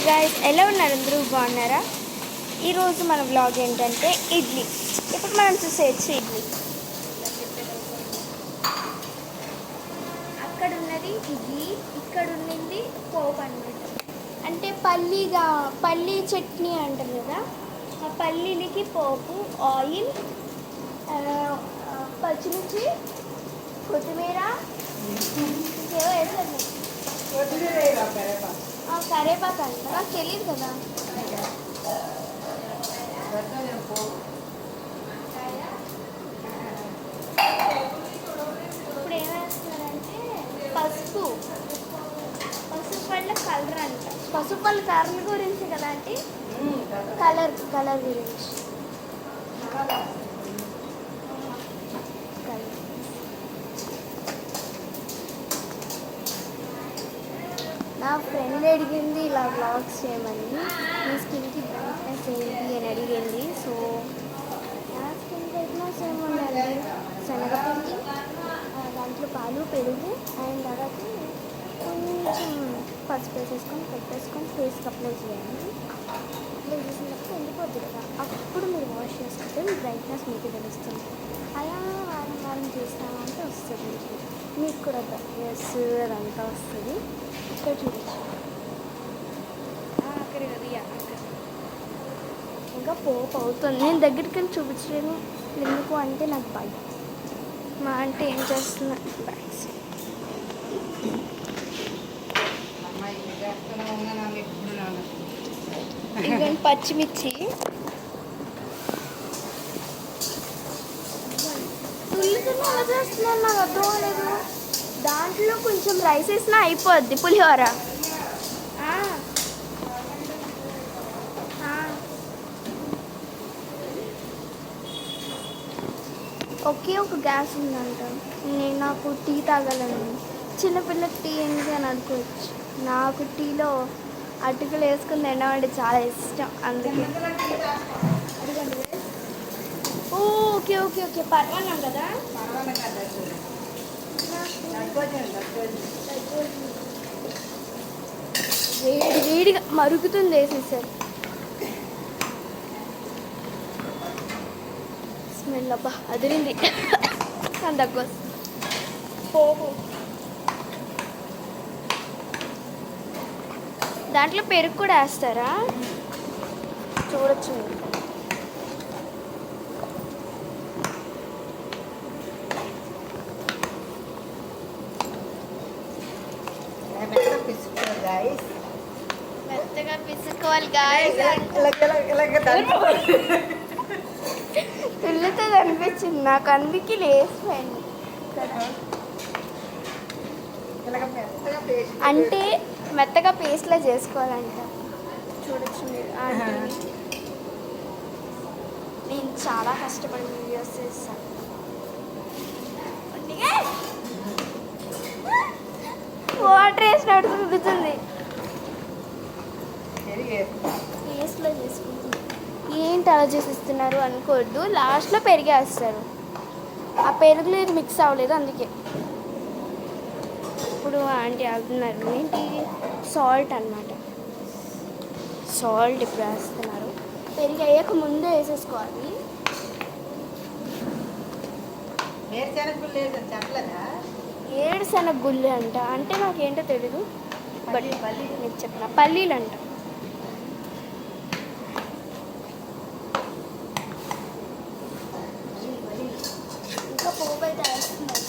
Guys ఎలా ఉన్నారు? అందరూ బాగున్నారా? ఈరోజు మన వ్లాగ్ ఏంటంటే ఇడ్లీ. ఇప్పుడు మనం చూసేయచ్చు ఇడ్లీ. అక్కడ ఉన్నది ఇడ్లీ, ఇక్కడ ఉన్నది పోపు అన్నమాట. అంటే పల్లీ చట్నీ అంటారు కదా, ఆ పల్లీలకి పోపు, ఆయిల్, పచ్చిమిర్చి, కొత్తిమీర, ఇంకేవో వేస్తారు. కరేపాకు అంట, నాకు తెలియదు కదా. ఇప్పుడు ఏమేస్తున్నారంటే పసుపు వల్ల కలర్ అంట. పసుపు వల్ల కలర్ గురించి కదా అంటే కలర్ గురించి. నా ఫ్రెండ్ అడిగింది ఇలా వ్లాగ్స్ చేయమని, మీ స్కిన్కి బ్రైట్నెస్ ఏంటి అని అడిగింది. సో నా స్కిన్ బ్రైట్నెస్ ఏముందండి, శనగపిండి, దాంట్లో పాలు, పెరుగు అండ్ తర్వాత కొంచెం పసుపు వేసేసుకొని పెట్టేసుకొని ఫేస్కి అప్లై చేయండి. అప్లై చేసినప్పుడు ఎండిపోద్ది కదా, అప్పుడు మీరు వాష్ చేసుకుంటే మీ బ్రైట్నెస్ మీకు తెలుస్తుంది. అలా వారం చేస్తామంటే వస్తుంది, మీకు కూడా బ్రైట్నెస్ అదంతా వస్తుంది. ఇక్కడ చూడచ్చు, అక్కడ ఇంకా పోపు అవుతుంది. నేను దగ్గరికి వెళ్ళి చూపించలేను, ఎందుకు అంటే నాకు భయం. మా అంటే ఏం చేస్తున్నా బ్యాగ్స్ ఇవన్నీ పచ్చిమిర్చి పులిహోర ఎలా చేస్తున్నాను నాకు అర్థం అవ్వలేదు. దాంట్లో కొంచెం రైస్ వేసినా అయిపోద్ది పులిహోర. ఒకే ఒక గ్యాస్ ఉందంట. నాకు టీ తాగాలని, చిన్నపిల్లకి టీ ఏంటి అని అనుకోవచ్చు. నాకు టీలో అటుకులు వేసుకుని తినడం అంటే చాలా ఇష్టం, అందుకే. ఓకే ఓకే ఓకే పర్వాలేదు కదా. వేడిగా మరుగుతుంది వేసేసారు. స్మెల్ అబ్బా అదిరింది. దగ్గర పోపు, దాంట్లో పెరుగు కూడా వేస్తారా? చూడొచ్చు మీరు. మెత్తగా పిసుకోవాలి గాయస్. తుల్లుతుంది అనిపించింది నాకు, అందుకే లేసిపోయింది. అంటే మెత్తగా పేస్ట్లా చేసుకోవాలంట. చూడొచ్చు మీరు. నేను చాలా కష్టపడి వీడియోస్ చేస్తాను. వాటర్ వేసినట్టు చూపిస్తుంది. పేస్ట్లో చేసుకుంటుంది. ఏంటి అలా చేసిస్తున్నారు అనుకోవద్దు, లాస్ట్లో పెరిగేస్తారు. ఆ పెరుగులో ఇది మిక్స్ అవ్వలేదు, అందుకే. ఇప్పుడు ఆంటీ అవుతున్నారు ఏంటి, సాల్ట్ అన్నమాట. సాల్ట్ ఇప్పుడు వేస్తున్నారు. పెరిగి అయ్యాక ముందే వేసేసుకోవాలి. ఏడుశనగ గుళ్ళు అంట, అంటే నాకేంటో తెలీదు, బట్ మీకు చెప్పిన పల్లీలు అంట. ఇంకా పోపు అయితే వేస్తున్నారు.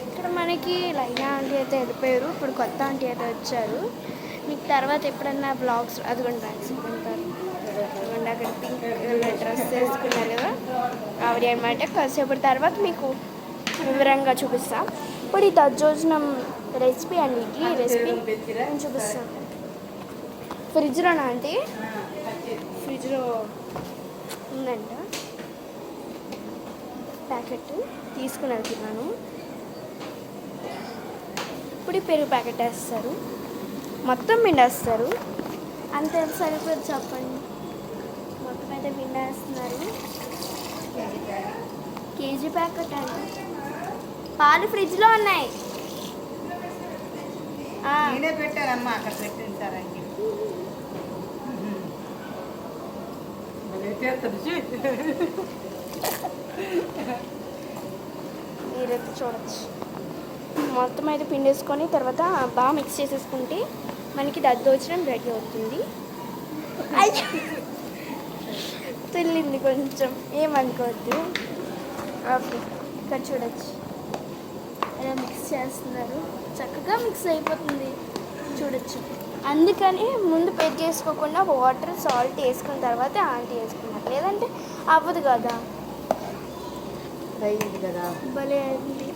ఇక్కడ మనకి లైనా ఆంటీ అయితే వెళ్ళిపోయారు, ఇప్పుడు కొత్త ఆంటీ అయితే వచ్చారు. మీకు తర్వాత ఎప్పుడన్నా బ్లాగ్స్ అదిగోండి రాసుకుంటారు. అదిగోండి అక్కడ పింక్ డ్రెస్ వేసుకున్నారు కదా, ఆవిడ అనమాట. కాసేపటి తర్వాత మీకు వివరంగా చూపిస్తాం. ఇప్పుడు ఈ దద్దోజనం రెసిపీ అండి, ఇడ్లీ రెసిపీ నేను చూపిస్తాను. ఫ్రిడ్జ్లోనా ఆంటీ? ఫ్రిడ్జ్లో ఉందంట. ప్యాకెట్ తీసుకుని వెళ్తున్నాను. ఇప్పుడు పెరుగు ప్యాకెట్ వేస్తారు, మొత్తం పిండేస్తారు. అంత సరిపోదు చెప్పండి, మొత్తం అయితే పిండేస్తున్నారు. కేజీ ప్యాకెట్ అండి. పాలు ఫ్రిడ్జ్లో ఉన్నాయి. నేనే పెట్టానమ్మా, అక్కడ పెట్టింటారండి. మీరైతే చూడచ్చు. మొత్తం అయితే పిండేసుకొని తర్వాత బాగా మిక్స్ చేసేసుకుంటే మనకి దద్దోజనం రెడీ అవుతుంది. తుల్లింది కొంచెం, ఏమనుకోవద్దు. ఓకే, ఇక్కడ చూడచ్చు ఇలా మిక్స్ చేస్తున్నారు, చక్కగా మిక్స్ అయిపోతుంది చూడొచ్చు. అందుకని ముందు పెగ్ వేసుకోకుండా వాటర్ సాల్ట్ వేసుకున్న తర్వాత ఆంటీ వేసుకున్నారు, లేదంటే అవ్వదు కదా. కదా భలే అయింది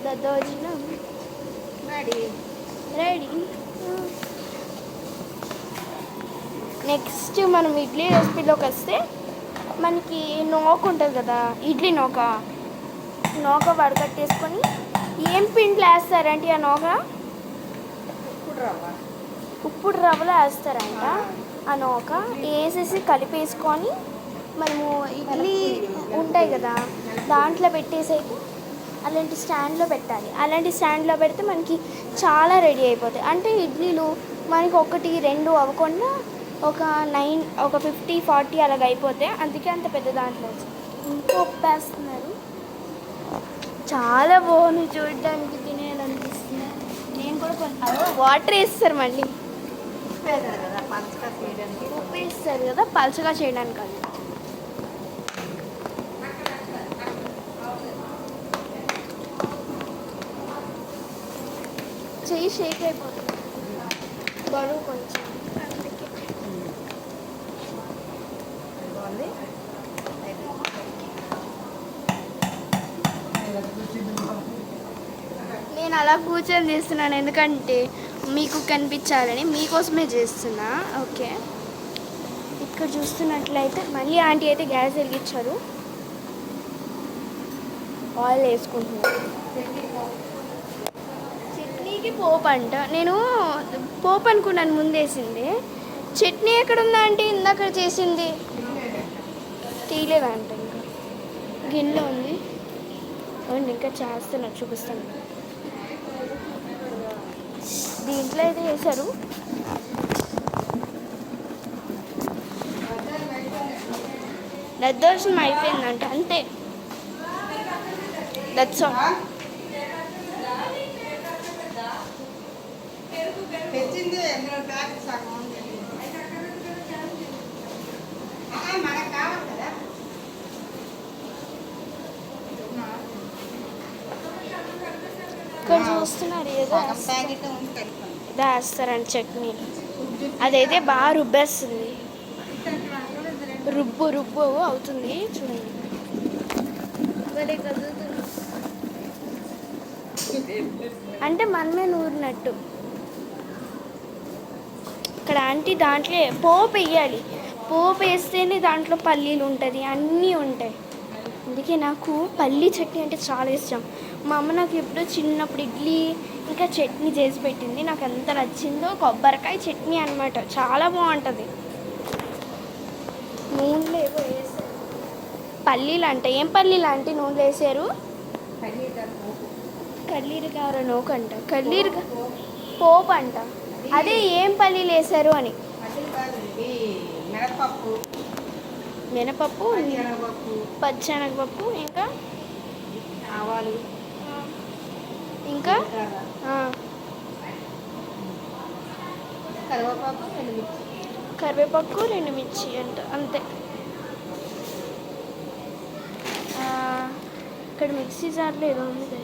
దద్దోజనం రెడీ. నెక్స్ట్ మనం ఇడ్లీ రెసిపీలోకి వస్తే మనకి నూక ఉంటుంది కదా, ఇడ్లీ నూక వడకట్టేసుకొని ఏం పిండిలు వేస్తారంటే ఆ నూక ఉప్పుడు రవ్వలో వేస్తారంట. ఆ నూక వేసేసి కలిపేసుకొని మనము ఇడ్లీ ఉంటాయి కదా దాంట్లో పెట్టేసి అలాంటి స్టాండ్లో పెట్టాలి. అలాంటి స్టాండ్లో పెడితే మనకి చాలా రెడీ అయిపోతాయి. అంటే ఇడ్లీలు మనకి 1, 2 అవ్వకుండా ఒక 50-40 అలాగ అయిపోతాయి. అందుకే అంత పెద్ద దాంట్లో ఇంకో వేస్తున్నారు. చాలా బాగుంది చూడడానికి, తినేయాలనిపిస్తుంది. నేను కూడా కొంచెం వాటర్ వేస్తారు, మళ్ళీ ఉప్పు వేస్తారు కదా పలచగా చేయడానికి. అది చెయ్యి షేక్ అయిపోతుంది, బరువు కొంచెం. నేను అలా కూర్చొని చేస్తున్నాను ఎందుకంటే మీకు కనిపించాలని, మీకోసమే చేస్తున్నా. ఓకే, ఇక్కడ చూస్తున్నట్లయితే మళ్ళీ ఆంటీ అయితే గ్యాస్ వెలిగించారు, ఆయిల్ వేసుకుంటున్నారు. చట్నీకి పోపు అంట. నేను పోపు అనుకున్నాను ముందేసింది. చట్నీ ఎక్కడుందా అంటే ఇందాక చేసింది తీయలేదంట, ఇంకా గిన్నెలో ఉంది. ఇంకా చేస్తున్నారు, చూపిస్తాను. దీంట్లో అయితే వేశారు. దద్దోజనం అయిపోయిందంట, అంతే. That's all. ఇక్కడ చూస్తున్నారు ఏదో వేస్తారండి చట్నీ. అదైతే బాగా రుబ్బేస్తుంది, రుబ్బు అవుతుంది చూడండి. అంటే మనమే నూరినట్టు. ఇక్కడ ఆంటీ దాంట్లో పోపు వేయాలి, పోపు వేస్తేనే దాంట్లో పల్లీలు ఉంటుంది, అన్నీ ఉంటాయి. అందుకే నాకు పల్లీ చట్నీ అంటే చాలా ఇష్టం. మా అమ్మ నాకు ఎప్పుడో చిన్నప్పుడు ఇడ్లీ ఇంకా చట్నీ చేసి పెట్టింది, నాకు ఎంత నచ్చిందో. కొబ్బరికాయ చట్నీ అనమాట, చాలా బాగుంటుంది. నూనెలో ఏవో వేసారు, పల్లీలు అంట. ఏం పల్లీలు అంటే నూనెలో వేసారు? కల్లీరకాయ నూక అంట, పోపు అంట. అదే ఏం పల్లీలు వేసారు అని. మినపప్పు, పచ్చెనగపప్పు, ఇంకా ఆవాలు, ఇంకా కరివేపాకు, 2 మిర్చి అంట, అంతే. ఇక్కడ మిక్సీ జార్లో ఏదో ఉంది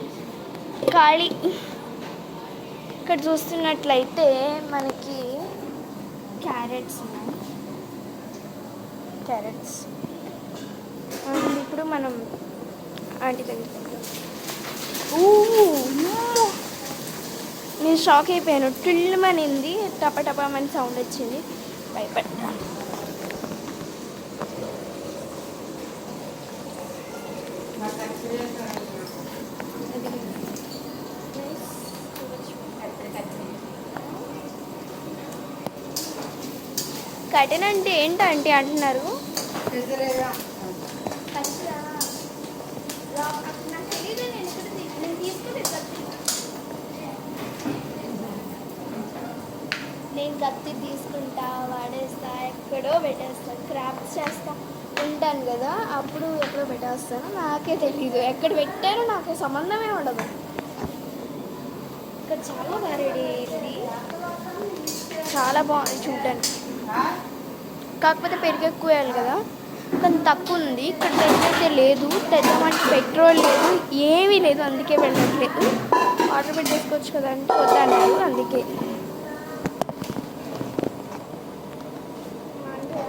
ఖాళీ. ఇక్కడ చూస్తున్నట్లయితే మనకి క్యారెట్స్ ఉన్నాయి. అండ్ ఇప్పుడు మనం ఆంటీ దగ్గర నేను షాక్ అయిపోయాను. టిల్లుమనింది, టపటపమని సౌండ్ వచ్చింది, భయపడ్డా. కటెన్ అంటే ఏంటంటే అంటున్నారు. నాకు తెలీదు, నేను తీసుకుని నేను కత్తి తీసుకుంటా వాడేస్తా ఎక్కడో పెట్టేస్తా క్రాఫ్ట్స్ చేస్తా ఉంటాను కదా అప్పుడు ఎక్కడో పెట్టేస్తాను నాకే తెలీదు ఎక్కడ పెట్టారో నాకు సంబంధమే ఉండదు. ఇక్కడ చాలా బాగా రెడీ అయ్యింది, చాలా బాగుంది చూడడానికి. కాకపోతే పెరుగు ఎక్కువ వేయాలి కదా, కానీ తక్కువ ఉంది. ఇక్కడ పెరుగైతే లేదు, తెద్దామంటే పెట్రోల్ లేదు, ఏమీ లేదు, అందుకే వెళ్ళట్లేదు. ఆర్డర్ పెట్టేసుకోవచ్చు కదా అంటే వద్దన్నారు, అందుకే.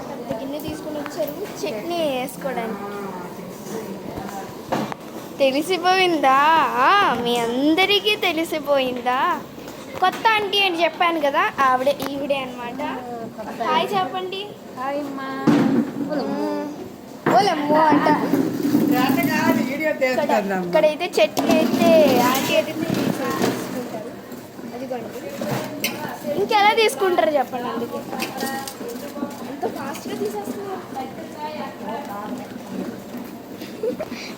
పెద్ద గిన్నె తీసుకుని వచ్చారు చట్నీ వేసుకోవడానికి. తెలిసిపోయిందా? మీ అందరికీ తెలిసిపోయిందా? కొత్త ఆంటీ అని చెప్పాను కదా, ఈవిడే అనమాట. హాయ్ చెప్పండి. హాయ్ అమ్మా. ఓలమ్మో అంట. ఇక్కడైతే చట్నీ అయితే ఆంటీ అయితే తీసుకుంటారు. అదిగోండి, ఇంకెలా తీసుకుంటారు చెప్పండి. అందుకే ఎంతో ఫాస్ట్గా తీసేస్తున్నారు.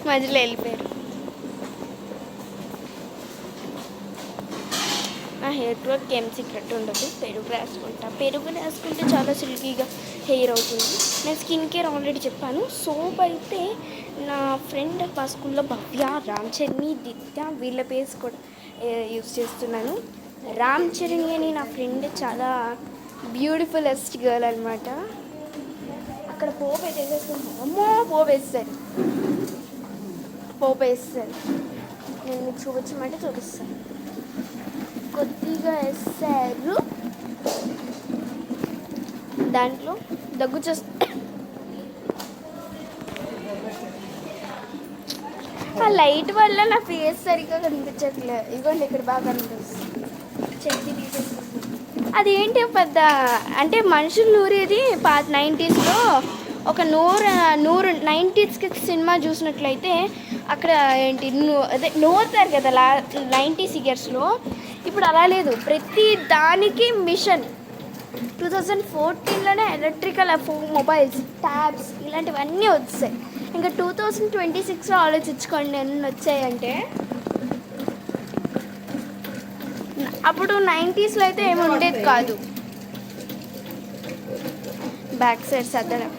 మధ్యలో వెళ్ళిపోయారు. నా హెయిర్ గ్రోత్కి ఏం సీక్రెట్ ఉండదు, పెరుగు రాసుకుంటే చాలా సిల్కీగా హెయిర్ అవుతుంది. నేను స్కిన్ కేర్ ఆల్రెడీ చెప్పాను. సోప్ అయితే నా ఫ్రెండ్ మా స్కూల్లో భవ్య, రామ్ చరణి, దిత్య వీళ్ళ పేర్స్ కూడా యూస్ చేస్తున్నాను. రామ్ చరణి అని నా ఫ్రెండ్ చాలా బ్యూటిఫుల్లెస్ట్ గర్ల్ అనమాట. అక్కడ పోపు అయితే వేసేస్తున్నాను. అమ్మో పోపు వేస్తారు. నేను మీకు చూపించమంటే చూపిస్తాను. కొద్దిగా వేస్తారు, దాంట్లో దగ్గు చేస్తే ఆ లైట్ వల్ల నా ఫేస్ సరిగ్గా కనిపించట్లేదు. ఇదిగోండి ఇక్కడ బాగా కనిపిస్తుంది. చెట్టు తీసేస్తుంది. అదేంటి పెద్ద అంటే మనుషులు నూరేది 90s ఒక నూరు 90s సినిమా చూసినట్లయితే అక్కడ ఏంటి అదే నూరుతారు కదా 90s ఇయర్స్లో. ఇప్పుడు అలా లేదు, ప్రతి దానికి మిషన్. 2014లోనే ఎలక్ట్రికల్ మొబైల్స్, ట్యాబ్స్ ఇలాంటివన్నీ వచ్చాయి. ఇంకా 2026లో ఆలోచించుకోండి ఎన్ని వచ్చాయంటే. అప్పుడు 90sలో అయితే ఏమి ఉండేది కాదు. బ్యాక్ సైడ్ సర్దడం.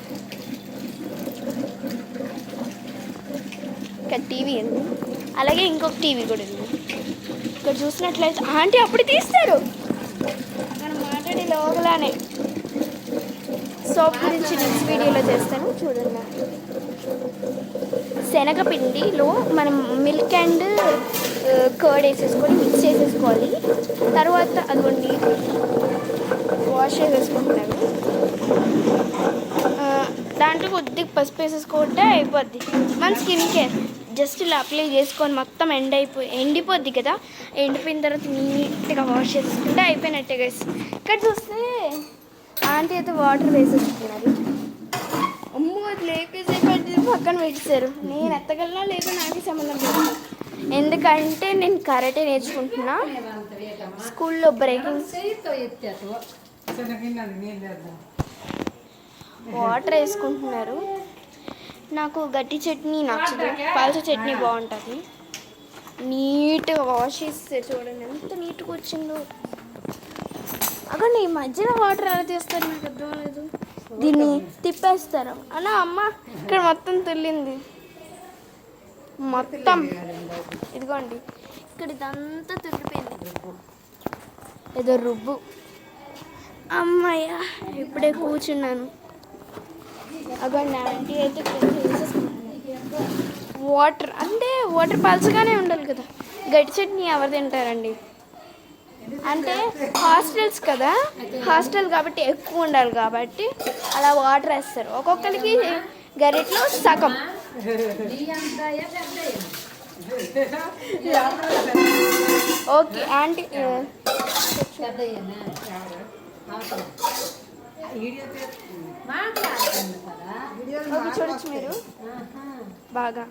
ఇక్కడ టీవీ ఉంది, అలాగే ఇంకొక టీవీ కూడా ఉంది. ఇక్కడ చూసినట్లయితే ఆంటీ అప్పుడు తీస్తారు. మనం మాట్లాడే లోగలానే సోప్ గురించి నెక్స్ట్ వీడియోలో చేస్తాను, చూడండి. శనగపిండిలో మనం మిల్క్ అండ్ కర్డ్ వేసేసుకొని మిక్స్ చేసేసుకోవాలి. తర్వాత అదిగోండి వాష్ చేసేసుకుంటాను. దాంట్లో కొద్దిగా పసుపు వేసేసుకుంటే అయిపోద్ది మన స్కిన్ కేర్. జస్ట్ ఇలా అప్లై చేసుకొని మొత్తం ఎండిపోద్ది కదా, ఎండిపోయిన తర్వాత నీట్గా వాష్ చేసుకుంటే అయిపోయినట్టే గైస్. ఇక్కడ చూస్తే ఆంటీ అయితే వాటర్ వేసేసుకున్నారు. అమ్మో అది లేపేసి పక్కన పెట్టేశారు. నేను ఎత్తగలనా లేదో నాకు సంబంధం లేదు, ఎందుకంటే నేను కరాటే నేర్చుకుంటున్నా. స్కూల్లో బ్రేకింగ్ వాటర్ వేసుకుంటున్నారు. నాకు గట్టి చట్నీ నచ్చదు, పల్చ చట్నీ బాగుంటుంది. నీట్గా వాష్ చేస్తే చూడండి ఎంత నీట్గా వచ్చిందో. అక్కడ ఈ మధ్యన వాటర్ ఎలా తీస్తారు నాకు అర్థం లేదు. దీన్ని తిప్పేస్తారు అన్నా. అమ్మ ఇక్కడ మొత్తం తుల్లింది మొత్తం. ఇదిగోండి ఇక్కడ ఇదంతా తుల్లిపోయింది, ఏదో రుబ్బు. అమ్మయ్య ఇప్పుడే కూర్చున్నాను. అగోండి ఆంటీ అయితే వాటర్ అంటే వాటర్ పల్చగానే ఉండాలి కదా. గట్టి చట్నీ ఎవరు తింటారండి? అంటే హాస్టల్స్ కదా, హాస్టల్ కాబట్టి ఎక్కువ ఉండాలి కాబట్టి అలా వాటర్ వేస్తారు. ఒక్కొక్కరికి గరిట్లో సగం. ఓకే ఆంటీ ఓకే చూడొచ్చు మీరు బాగా.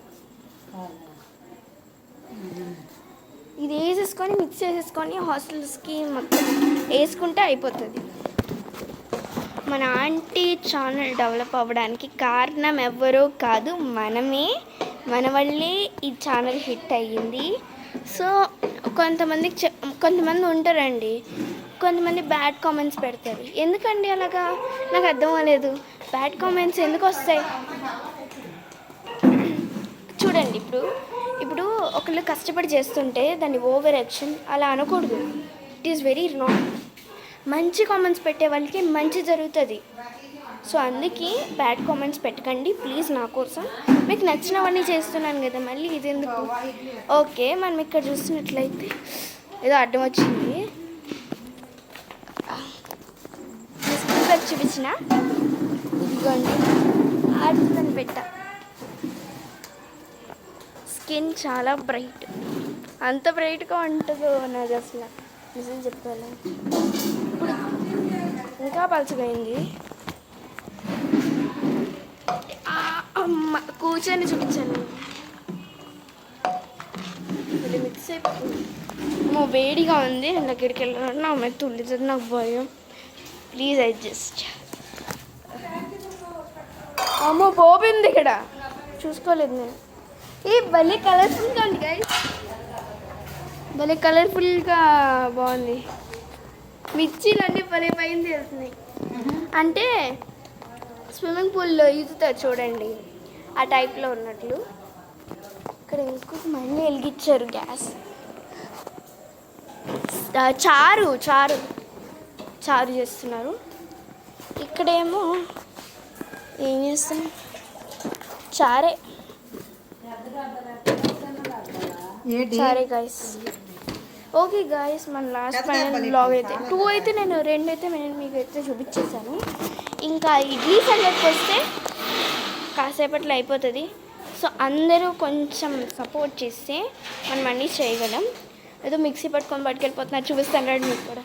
ఇది వేసేసుకొని మిక్స్ చేసేసుకొని హాస్టల్స్కి మొత్తం వేసుకుంటే అయిపోతుంది. మన ఆంటీ ఛానల్ డెవలప్ అవ్వడానికి కారణం ఎవ్వరో కాదు, మనమే. మన వల్లే ఈ ఛానల్ హిట్ అయ్యింది. సో కొంతమంది ఉంటారండి, కొంతమంది బ్యాడ్ కామెంట్స్ పెడతారు. ఎందుకండి అలాగా? నాకు అర్థం అవ్వలేదు. బ్యాడ్ కామెంట్స్ ఎందుకు వస్తాయి? చూడండి, ఇప్పుడు ఒకళ్ళు కష్టపడి చేస్తుంటే దాన్ని ఓవర్ యాక్షన్ అలా అనకూడదు. It is very wrong. మంచి కామెంట్స్ పెట్టే వాళ్ళకి మంచి జరుగుతుంది. సో అందుకే బ్యాడ్ కామెంట్స్ పెట్టకండి ప్లీజ్. నా కోసం మీకు నచ్చినవన్నీ చేస్తున్నాను కదా, మళ్ళీ ఇది ఎందుకు? ఓకే, మనం ఇక్కడ చూస్తున్నట్లయితే ఏదో అడ్డం వచ్చింది. స్కూల్ చూపించిన ఇదిగోండి, ఆడుతుందని పెట్ట. స్కిన్ చాలా బ్రైట్, అంత బ్రైట్గా ఉంటుందో నాది అసలు నిజం చెప్పాలి. ఇప్పుడు ఇంకా పలచగైంది. అమ్మ కూర్చొని చూపించాను. ఇది మిక్స్ అయిపోతుంది. వేడిగా ఉంది, నేను దగ్గరికి వెళ్ళాను. నా అమ్మాయి తుల్లితుంది, నాకు భయం. Please adjust. అమ్మ పోపింది ఇక్కడ, చూసుకోలేదు నేను. ఈ భలే కలర్ఫుల్గా ఉంది గైస్, భలే కలర్ఫుల్గా బాగుంది. మిర్చీలు అన్నీ భలే పైన వెళ్తున్నాయి. అంటే స్విమ్మింగ్ పూల్లో ఈదుతారు చూడండి, ఆ టైప్లో ఉన్నట్లు. ఇక్కడ ఇంకొక మళ్ళీ వెలిగించారు గ్యాస్. చారు చేస్తున్నారు. ఇక్కడేమో ఏం చేస్తున్నాం, చారే గైస్. ఓకే గైస్, మన లాస్ట్ ఫైనల్ బ్లాగ్ అయితే 2 అయితే నేను 2 అయితే నేను మీకు అయితే చూపించేశాను. ఇంకా ఇడ్లీ సంగతికి వస్తే కాసేపట్లో అయిపోతుంది. సో అందరూ కొంచెం సపోర్ట్ చేస్తే మనం అన్నీ చేయగలం. ఏదో మిక్సీ పట్టుకొని పట్టుకెళ్ళిపోతున్నారు, చూపిస్తాను రండి మీకు కూడా.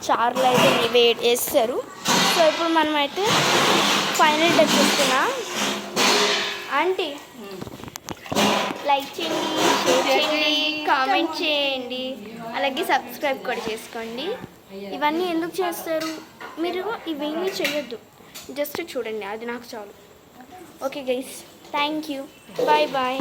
చారులు అయితే వేస్తారు. సో ఇప్పుడు మనమైతే ఫైనల్ టచ్ ఇస్తున్నా. ఆంటీ లైక్ చేయండి, షేర్ చేయండి, కామెంట్ చేయండి, అలాగే సబ్స్క్రైబ్ కూడా చేసుకోండి. ఇవన్నీ ఎందుకు చేస్తారు? మీరు ఇవేమీ చేయొద్దు, జస్ట్ చూడండి, అది నాకు చాలు. Okay guys, thank you, bye bye.